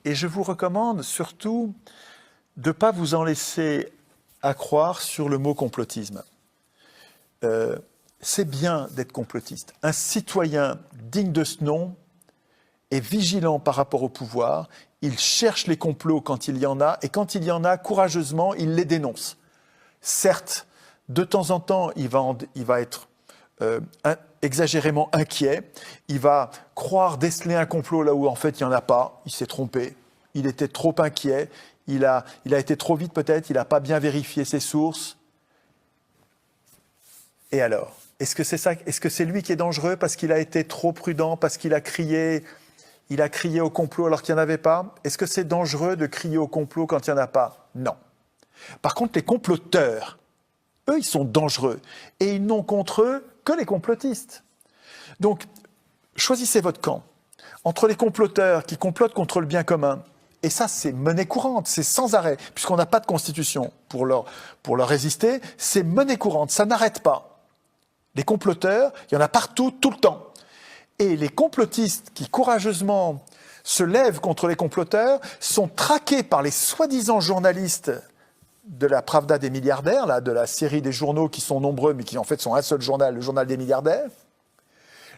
Et je vous recommande surtout de ne pas vous en laisser à croire sur le mot complotisme. C'est bien d'être complotiste. Un citoyen digne de ce nom est vigilant par rapport au pouvoir, il cherche les complots quand il y en a, et quand il y en a, courageusement, il les dénonce. Certes, de temps en temps, il va être exagérément inquiet, il va croire déceler un complot là où en fait il n'y en a pas, il s'est trompé, il était trop inquiet, il a été trop vite peut-être, il n'a pas bien vérifié ses sources. Et alors, est-ce que c'est ça, est-ce que c'est lui qui est dangereux parce qu'il a été trop prudent, parce qu'il a crié au complot alors qu'il n'y en avait pas? Est-ce que c'est dangereux de crier au complot quand il n'y en a pas? Non. Par contre, les comploteurs, eux, ils sont dangereux. Et ils n'ont contre eux que les complotistes. Donc, choisissez votre camp. Entre les comploteurs qui complotent contre le bien commun, et ça, c'est monnaie courante, c'est sans arrêt, puisqu'on n'a pas de constitution pour leur résister, c'est monnaie courante, ça n'arrête pas. Les comploteurs, il y en a partout, tout le temps. Et les complotistes qui courageusement se lèvent contre les comploteurs sont traqués par les soi-disant journalistes de la Pravda des milliardaires, là, de la série des journaux qui sont nombreux, mais qui en fait sont un seul journal, le journal des milliardaires.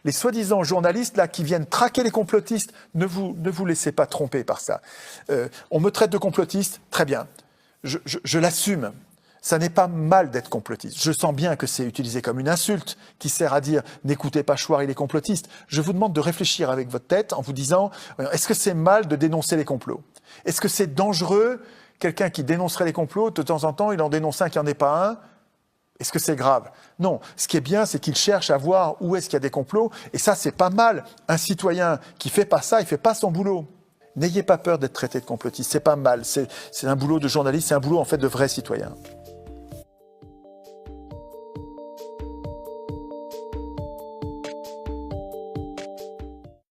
Les soi-disant journalistes là, qui viennent traquer les complotistes, ne vous laissez pas tromper par ça. On me traite de complotiste, très bien, je l'assume. Ça n'est pas mal d'être complotiste. Je sens bien que c'est utilisé comme une insulte qui sert à dire « n'écoutez pas Chouard, il est complotiste ». Je vous demande de réfléchir avec votre tête en vous disant « est-ce que c'est mal de dénoncer les complots? Est-ce que c'est dangereux, quelqu'un qui dénoncerait les complots, de temps en temps, il en dénonce un qui n'en est pas un? Est-ce que c'est grave? Non. Ce qui est bien, c'est qu'il cherche à voir où est-ce qu'il y a des complots. Et ça, c'est pas mal. Un citoyen qui fait pas ça, il fait pas son boulot. N'ayez pas peur d'être traité de complotiste. C'est pas mal. C'est un boulot de journaliste, c'est un boulot en fait de vrai citoyen.